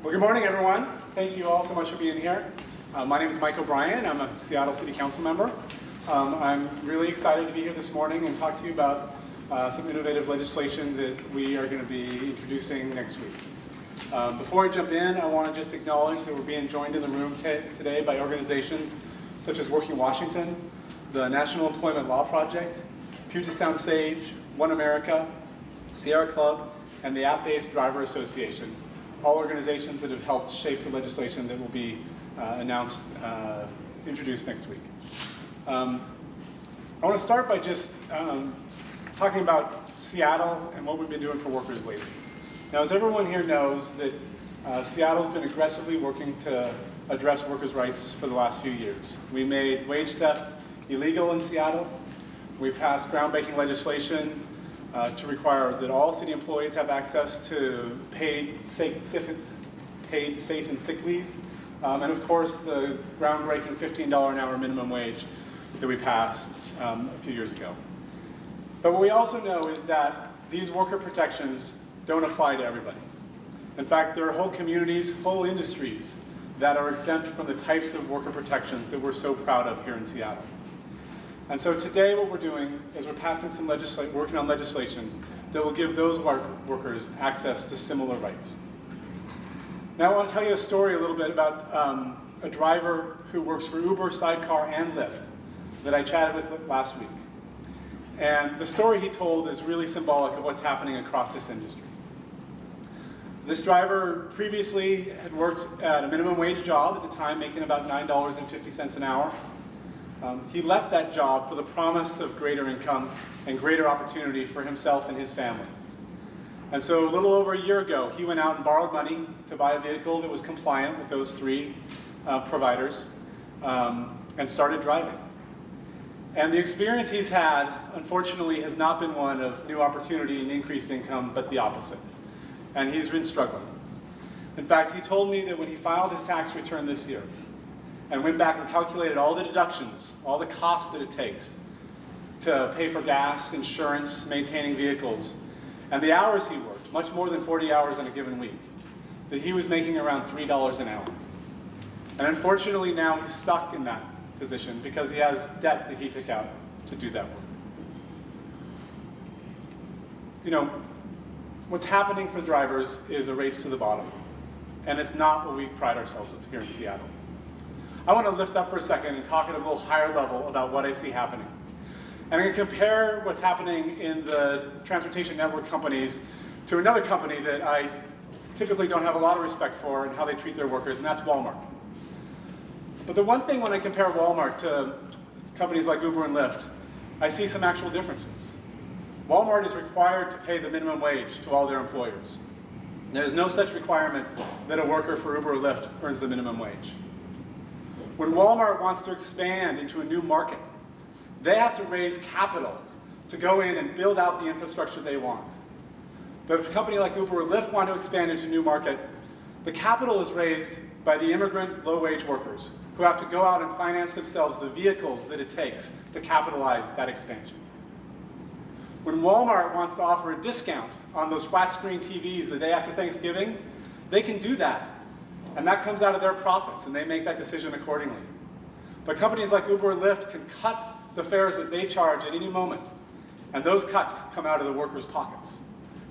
Well, good morning, everyone. Thank you all so much for being here. My name is Mike O'Brien. I'm a Seattle City Council member. I'm really excited to be here this morning and talk to you about some innovative legislation that we are going to be introducing next week. Before I jump in, I want to just acknowledge that we're being joined in the room today by organizations such as Working Washington, the National Employment Law Project, Puget Sound Sage, One America, Sierra Club, and the App-Based Driver Association, all organizations that have helped shape the legislation that will be introduced next week. I want to start by just talking about Seattle and what we've been doing for workers lately. Now, as everyone here knows, that Seattle's been aggressively working to address workers' rights for the last few years. We made wage theft illegal in Seattle. We passed groundbreaking legislation to require that all city employees have access to paid, safe, and sick leave. And of course, the groundbreaking $15 an hour minimum wage that we passed a few years ago. But what we also know is that these worker protections don't apply to everybody. In fact, there are whole communities, whole industries that are exempt from the types of worker protections that we're so proud of here in Seattle. And so today what we're doing is we're passing some working on legislation that will give those workers access to similar rights. Now I want to tell you a story a little bit about a driver who works for Uber, Sidecar, and Lyft that I chatted with last week. And the story he told is really symbolic of what's happening across this industry. This driver previously had worked at a minimum wage job at the time, making about $9.50 an hour. He left that job for the promise of greater income and greater opportunity for himself and his family. And so a little over a year ago, he went out and borrowed money to buy a vehicle that was compliant with those three providers and started driving. And the experience he's had, unfortunately, has not been one of new opportunity and increased income, but the opposite. And he's been struggling. In fact, he told me that when he filed his tax return this year, and went back and calculated all the deductions, all the costs that it takes to pay for gas, insurance, maintaining vehicles, and the hours he worked, much more than 40 hours in a given week, that he was making around $3 an hour. And unfortunately now he's stuck in that position because he has debt that he took out to do that work. You know, what's happening for drivers is a race to the bottom, and it's not what we pride ourselves of here in Seattle. I want to lift up for a second and talk at a little higher level about what I see happening. And I'm going to compare what's happening in the transportation network companies to another company that I typically don't have a lot of respect for and how they treat their workers, and that's Walmart. But the one thing when I compare Walmart to companies like Uber and Lyft, I see some actual differences. Walmart is required to pay the minimum wage to all their employers. There's no such requirement that a worker for Uber or Lyft earns the minimum wage. When Walmart wants to expand into a new market, they have to raise capital to go in and build out the infrastructure they want. But if a company like Uber or Lyft want to expand into a new market, the capital is raised by the immigrant low-wage workers who have to go out and finance themselves the vehicles that it takes to capitalize that expansion. When Walmart wants to offer a discount on those flat-screen TVs the day after Thanksgiving, they can do that. And that comes out of their profits, and they make that decision accordingly. But companies like Uber and Lyft can cut the fares that they charge at any moment, and those cuts come out of the workers' pockets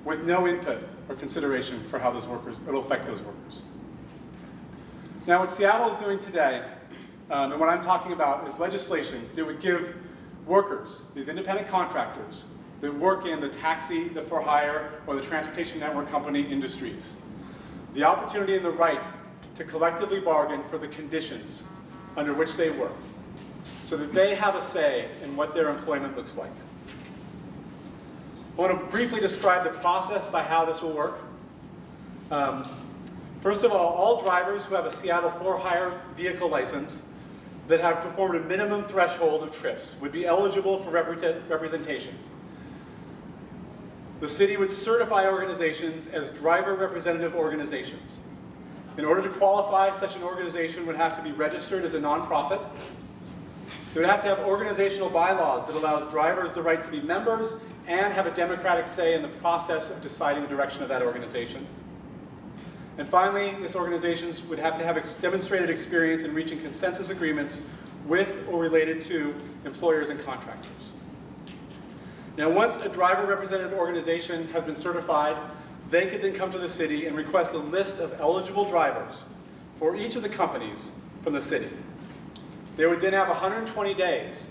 with no input or consideration for how it'll affect those workers. Now, what Seattle is doing today, and what I'm talking about, is legislation that would give workers, these independent contractors, that work in the taxi, the for-hire, or the transportation network company industries, the opportunity and the right to collectively bargain for the conditions under which they work, so that they have a say in what their employment looks like. I want to briefly describe the process by how this will work. First of all drivers who have a Seattle for-hire vehicle license that have performed a minimum threshold of trips would be eligible for representation. The city would certify organizations as driver representative organizations. In order to qualify, such an organization would have to be registered as a nonprofit. They would have to have organizational bylaws that allow drivers the right to be members and have a democratic say in the process of deciding the direction of that organization. And finally, this organization would have to have demonstrated experience in reaching consensus agreements with or related to employers and contractors. Now, once a driver representative organization has been certified, they could then come to the city and request a list of eligible drivers for each of the companies from the city. They would then have 120 days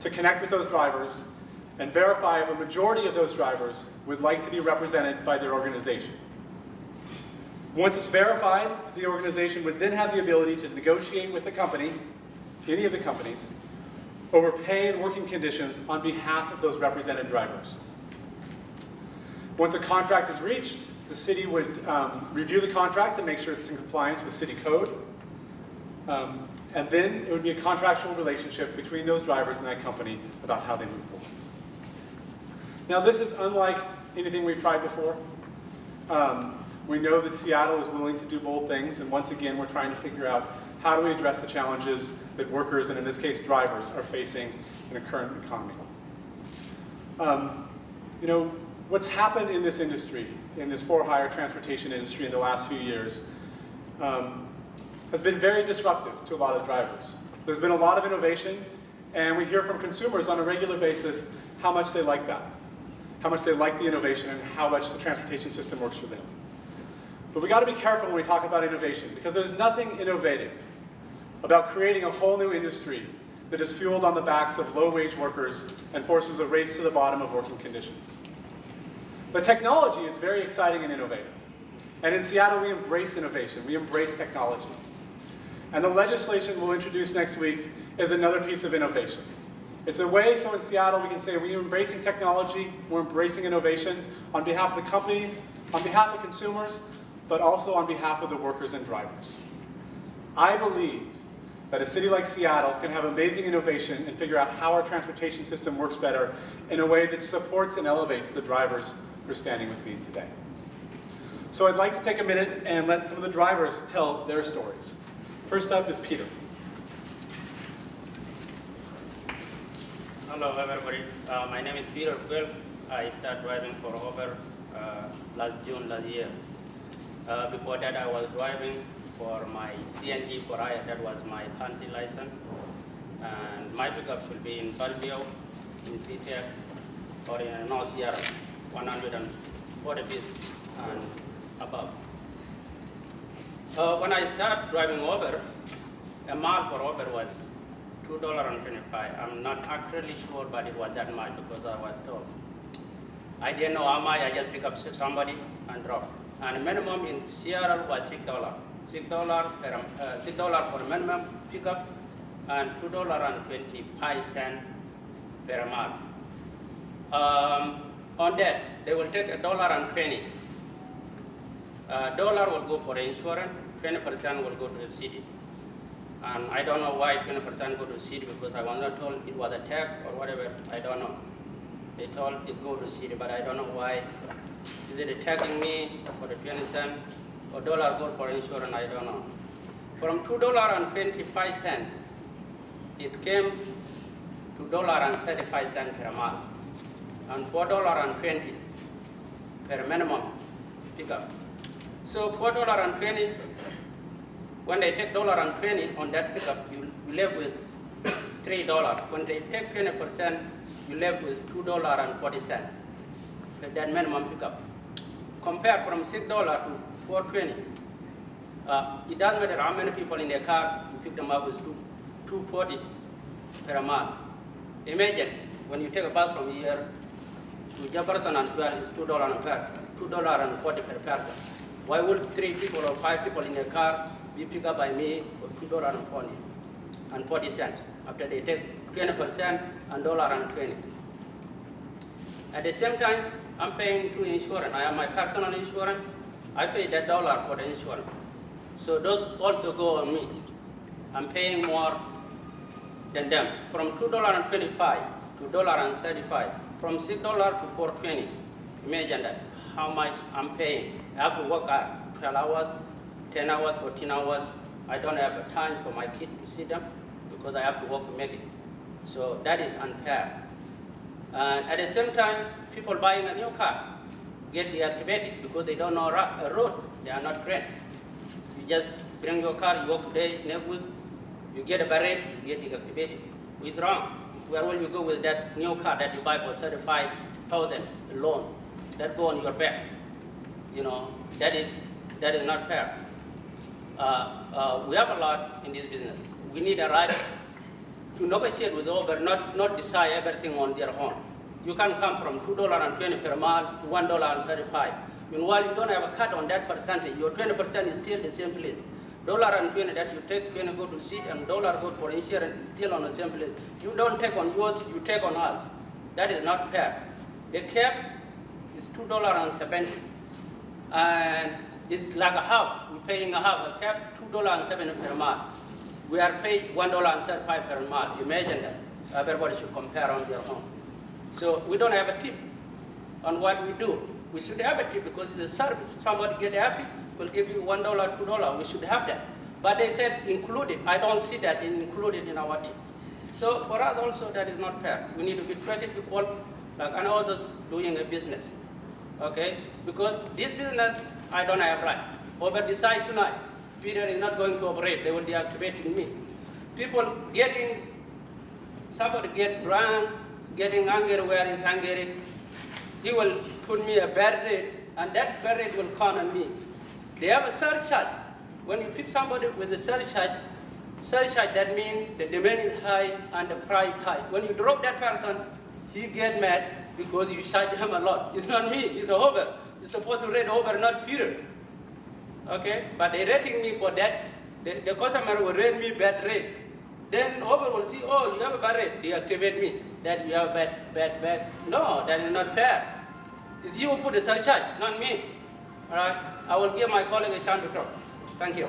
to connect with those drivers and verify if a majority of those drivers would like to be represented by their organization. Once it's verified, the organization would then have the ability to negotiate with the company, any of the companies, over pay and working conditions on behalf of those represented drivers. Once a contract is reached, the city would review the contract to make sure it's in compliance with city code. And then it would be a contractual relationship between those drivers and that company about how they move forward. Now, this is unlike anything we've tried before. We know that Seattle is willing to do bold things, and once again, we're trying to figure out how do we address the challenges that workers, and in this case, drivers, are facing in the current economy. What's happened in this industry, in this for-hire transportation industry in the last few years, has been very disruptive to a lot of drivers. There's been a lot of innovation, and we hear from consumers on a regular basis how much they like that, how much they like the innovation, and how much the transportation system works for them. But we got to be careful when we talk about innovation, because there's nothing innovative about creating a whole new industry that is fueled on the backs of low-wage workers and forces a race to the bottom of working conditions. But technology is very exciting and innovative. And in Seattle, we embrace innovation. We embrace technology. And the legislation we'll introduce next week is another piece of innovation. It's a way so in Seattle we can say we're embracing technology, we're embracing innovation on behalf of the companies, on behalf of consumers, but also on behalf of the workers and drivers. I believe that a city like Seattle can have amazing innovation and figure out how our transportation system works better in a way that supports and elevates the drivers who are standing with me today. So I'd like to take a minute and let some of the drivers tell their stories. First up is Peter. Hello everybody, my name is Peter Quill. I started driving for Uber last June last year. Before that I was driving for my CNG for I, that was my country license. And my pickup should be in Bellevue, in CTEC, or in North Sierra, 140 pieces and above. When I started driving Uber, a mile for Uber was $2.25. I'm not actually sure, but it was that much because I was told. I didn't know how much. I just pick up somebody and drop. And the minimum in Seattle was $6. $6 for minimum pickup and $2.25 per mile. On that, they will take $1.20. Dollar will go for the insurance, 20% will go to the city. And I don't know why 20% go to the city, because I was not told it was a tax or whatever, I don't know. They told it go to the city, but I don't know why. Is it attacking me for the 20 cents or dollar go for insurance, I don't know. From $2.25, it came to $1.35 per mile, and $4.20 per minimum pickup. So $4.20, when they take $1.20 on that pickup, you live with $3. When they take 20%, you live with $2.40. That minimum pickup. Compared from $6 to $4.20, it doesn't matter how many people in the car, you pick them up with $2.40 per mile. Imagine when you take a bus from here to Jefferson and 12, it's $2.40 per person. Why would 3 people or 5 people in a car be picked up by me for $2.40 after they take 20% and $1.20? At the same time, I'm paying to insurance. I have my personal insurance. I pay that dollar for the insurance. So those also go on me. I'm paying more than them. From $2.25 to $1.35. From $6 to $4.20. Imagine that, how much I'm paying. I have to work 12 hours, 10 hours, 14 hours. I don't have the time for my kid to see them because I have to work to make it. So that is unfair. And at the same time, people buying a new car get deactivated because they don't know a road. They are not trained. You just bring your car, you work today, next week, you get a barrette, you get deactivated. It's wrong. Where will you go with that new car that you buy for 35,000 loan? That go on your back. You know, that is not fair. We have a lot in this business. We need a right to negotiate with Uber, not decide everything on their own. You can come from $2.20 per mile to $1.35. Meanwhile, you don't have a cut on that percentage. Your 20% is still the same place. $1.20 that you take, 20 go to seat, and $1 go for insurance is still on the same place. You don't take on yours, you take on us. That is not fair. The cap is $2.70, and it's like a half. We're paying a half. The cap $2.70 per mile. We are paid $1.35 per mile. Imagine that. Everybody should compare on their own. So we don't have a tip on what we do. We should have a tip because it's a service. Somebody get happy, we'll give you $1, $2. We should have that. But they said included. I don't see that included in our tip. So for us also, that is not fair. We need to be treated equal like any others doing a business. Okay? Because this business, I don't have right. Over decide tonight, Peter is not going to operate. They will deactivate me. People somebody get drunk, getting angry where he's angry. He will put me a bad rate, and that bad rate will come on me. They have a surcharge. When you pick somebody with a surcharge, that means the demand is high and the price high. When you drop that person, he get mad because you charge him a lot. It's not me, it's the Uber. You're supposed to rate Uber, not Peter. Okay? But they rating me for that. The customer will rate me bad rate. Then Uber will see, oh, you have a bad rate, deactivate me. That you have bad. No, that is not fair. It's you who put the surcharge, not me. All right? I will give my colleague a chance to talk. Thank you.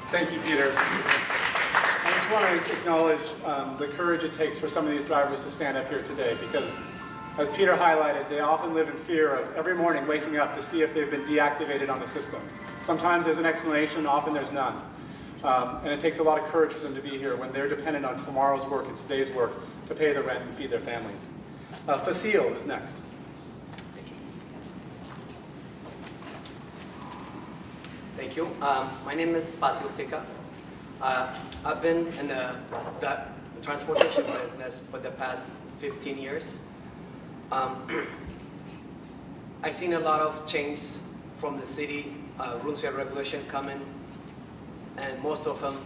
Thank you, Peter. I just want to acknowledge the courage it takes for some of these drivers to stand up here today because, as Peter highlighted, they often live in fear of every morning waking up to see if they've been deactivated on the system. Sometimes there's an explanation, often there's none. And it takes a lot of courage for them to be here when they're dependent on tomorrow's work and today's work to pay the rent and feed their families. Sejal is next. Thank you. My name is Sejal Parikh. I've been in the transportation business for the past 15 years. I've seen a lot of change from the city, rules and regulation coming, and most of them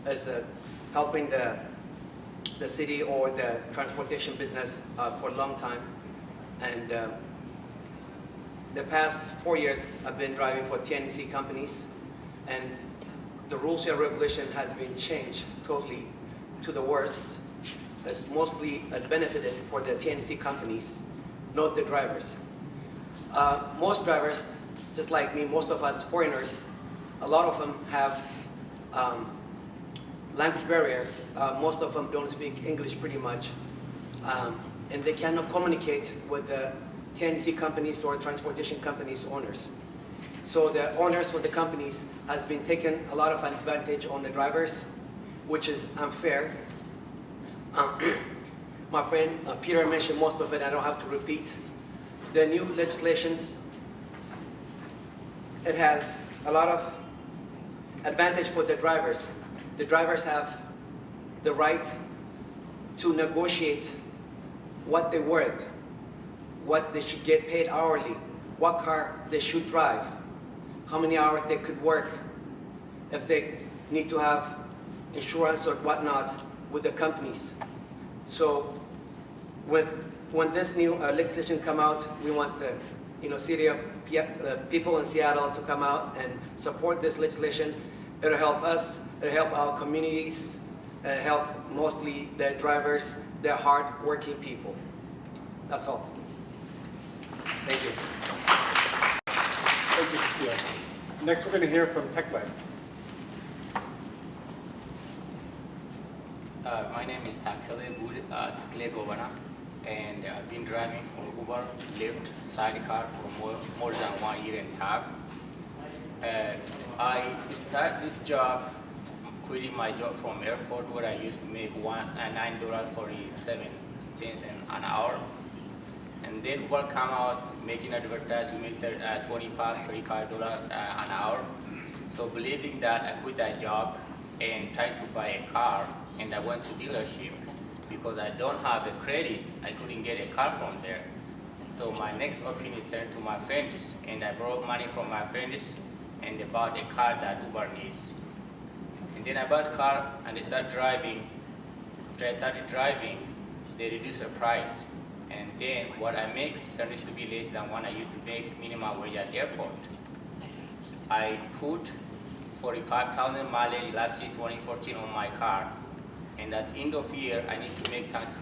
is helping the city or the transportation business for a long time. And the past 4 years, I've been driving for TNC companies, and the rules and regulation has been changed totally to the worst. It's mostly benefited for the TNC companies, not the drivers. Most drivers, just like me, most of us foreigners, a lot of them have language barrier. Most of them don't speak English pretty much, and they cannot communicate with the TNC companies or transportation companies owners. So the owners or the companies has been taking a lot of advantage on the drivers, which is unfair. My friend Peter mentioned most of it, I don't have to repeat. The new legislations, it has a lot of advantage for the drivers. The drivers have the right to negotiate what they're worth, what they should get paid hourly, what car they should drive, how many hours they could work, if they need to have insurance or whatnot with the companies. So when this new legislation come out, we want the city of people in Seattle to come out and support this legislation. It'll help us, it'll help our communities, it'll help mostly the drivers, the hard-working people. That's all. Thank you. Thank you, Sejal. Next, we're going to hear from Tekle. My name is Tekle Govana, and I've been driving for Uber, Lyft, Sidecar for more than 1 year and a half. I started this job, quitting my job from airport where I used to make $9.47 an hour. And then Uber come out making advertisement at $25, $35 an hour. So believing that I quit that job and tried to buy a car, and I went to dealership because I don't have the credit. I couldn't get a car from there. So my next option is turned to my friends, and I borrowed money from my friends and they bought a car that Uber needs. And then I bought a car and I started driving. After I started driving, they reduced the price. And then what I make started to be less than what I used to make minimum wage at the airport. I put 45,000 mileage last year, 2014, on my car. And at the end of year, I need to make tax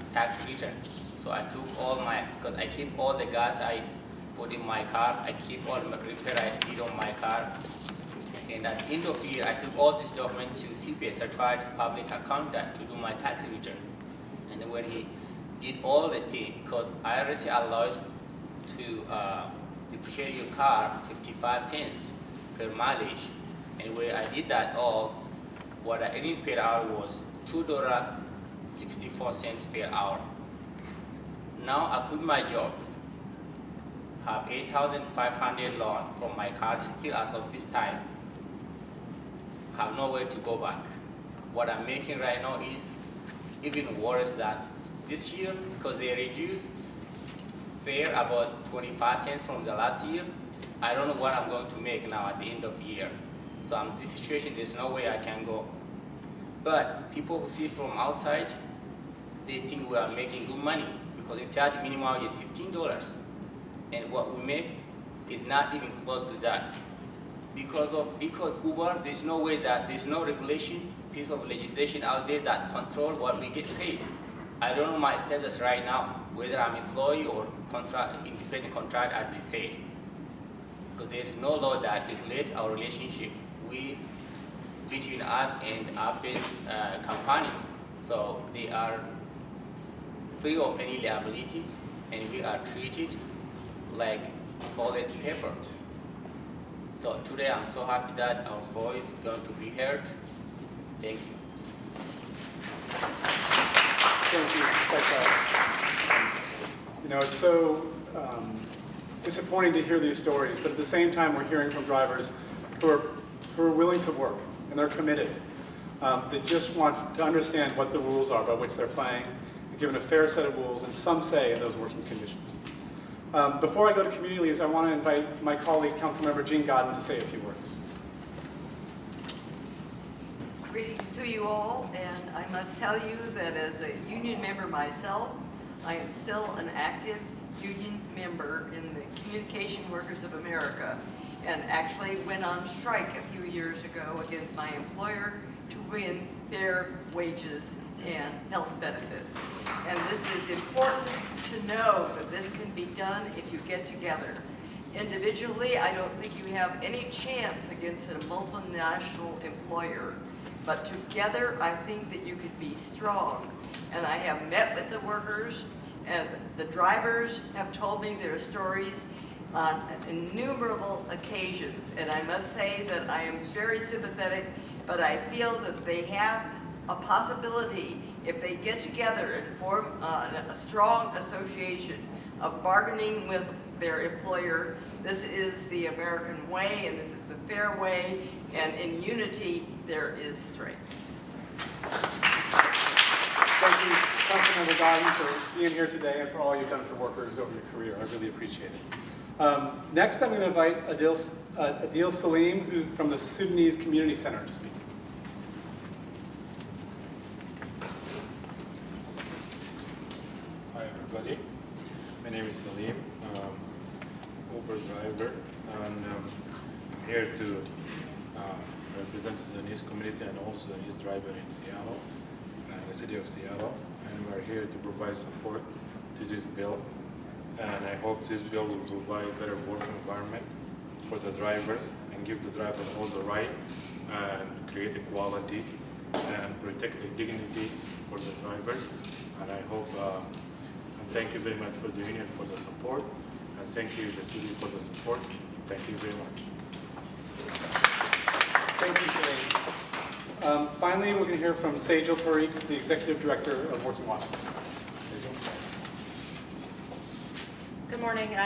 return. So I took all my, because I keep all the gas I put in my car, I keep all the repair I did on my car. And at the end of year, I took all these documents to CPA, Certified Public Accountant, to do my tax return. And then when he did all the things, because IRS allows to depreciate your car 55 cents per mileage. And when I did that all, what I earned per hour was $2.64 per hour. Now I quit my job, have $8,500 loan from my car, still as of this time, have nowhere to go back. What I'm making right now is even worse than this year, because they reduced fare about 25 cents from the last year. I don't know what I'm going to make now at the end of the year. So I'm in this situation, there's no way I can go. But people who see from outside, they think we are making good money, because in Seattle minimum wage is $15. And what we make is not even close to that. Because Uber, there's no way that, there's no regulation, piece of legislation out there that control what we get paid. I don't know my status right now, whether I'm employee or independent contract, as they say. Because there's no law that regulates our relationship between us and app-based companies. So they are free of any liability, and we are treated like toilet paper. So today I'm so happy that our voice is going to be heard. Thank you. Thank you. You know, it's so disappointing to hear these stories, but at the same time, we're hearing from drivers who are willing to work, and they're committed. They just want to understand what the rules are by which they're playing, and given a fair set of rules and some say in those working conditions. Before I go to community leaders, I want to invite my colleague, Councilmember Jean Godden, to say a few words. Greetings to you all, and I must tell you that as a union member myself, I am still an active union member in the Communication Workers of America, and actually went on strike a few years ago against my employer to win fair wages and health benefits. And this is important to know that this can be done if you get together. Individually, I don't think you have any chance against a multinational employer, but together I think that you could be strong. And I have met with the workers, and the drivers have told me their stories on innumerable occasions. And I must say that I am very sympathetic, but I feel that they have a possibility, if they get together and form a strong association of bargaining with their employer. This is the American way, and this is the fair way, and in unity there is strength. Thank you, Councilmember Godden, for being here today and for all you've done for workers over your career. I really appreciate it. Next, I'm going to invite Adil Salim from the Sudanese Community Center to speak. Hi everybody, my name is Salim, Uber driver, and I'm here to represent the Sudanese community and also the Sudanese driver in Seattle, the city of Seattle, and we're here to provide support to this bill, and I hope this bill will provide a better work environment for the drivers and give the drivers all the right and create equality and protect the dignity for the drivers, and I hope and thank you very much for the union for the support, and thank you the city for the support. Thank you very much. Thank you, Salim. Finally, we're going to hear from Sejal Parikh, the Executive Director of Working Washington. Sejal. morning.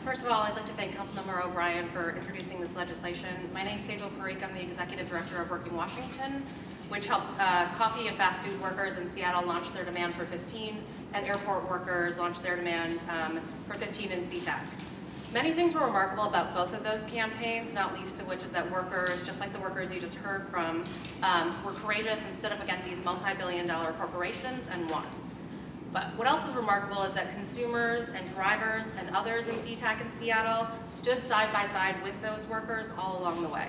First of all, I'd like to thank Councilmember O'Brien for introducing this legislation. My name is Sejal Parikh. I'm the Executive Director of Working Washington, which helped coffee and fast food workers in Seattle launch their demand for 15, and airport workers launch their demand for 15 in SeaTac. Many things were remarkable about both of those campaigns, not least of which is that workers, just like the workers you just heard from, were courageous and stood up against these multi-billion-dollar corporations and won. But what else is remarkable is that consumers and drivers and others in SeaTac in Seattle stood side by side with those workers all along the way.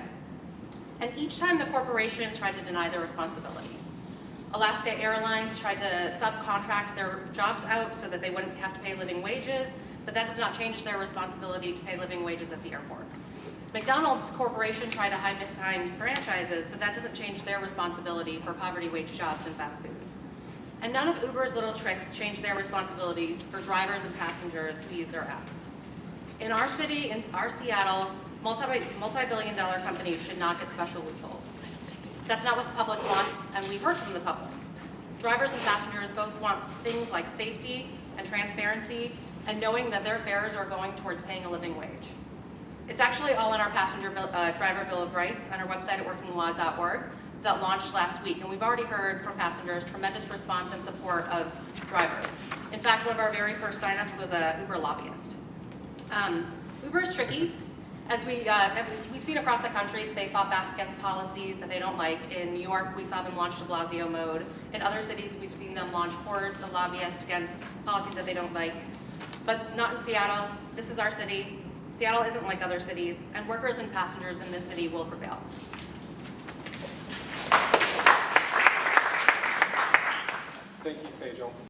And each time the corporations tried to deny their responsibilities. Alaska Airlines tried to subcontract their jobs out so that they wouldn't have to pay living wages, but that does not change their responsibility to pay living wages at the airport. McDonald's Corporation tried to hide behind franchises, but that doesn't change their responsibility for poverty wage jobs in fast food. And none of Uber's little tricks change their responsibilities for drivers and passengers who use their app. In our city, in our Seattle, multi-billion-dollar companies should not get special loopholes. That's not what the public wants, and we've heard from the public. Drivers and passengers both want things like safety and transparency, and knowing that their fares are going towards paying a living wage. It's actually all in our driver bill of rights on our website at workinglaw.org that launched last week, and we've already heard from passengers tremendous response and support of drivers. In fact, one of our very first signups was a Uber lobbyist. Uber is tricky. As we've seen across the country, they fought back against policies that they don't like. In New York, we saw them launch de Blasio mode. In other cities, we've seen them launch hordes of lobbyists against policies that they don't like. But not in Seattle. This is our city. Seattle isn't like other cities, and workers and passengers in this city will prevail. Thank you, Sejal.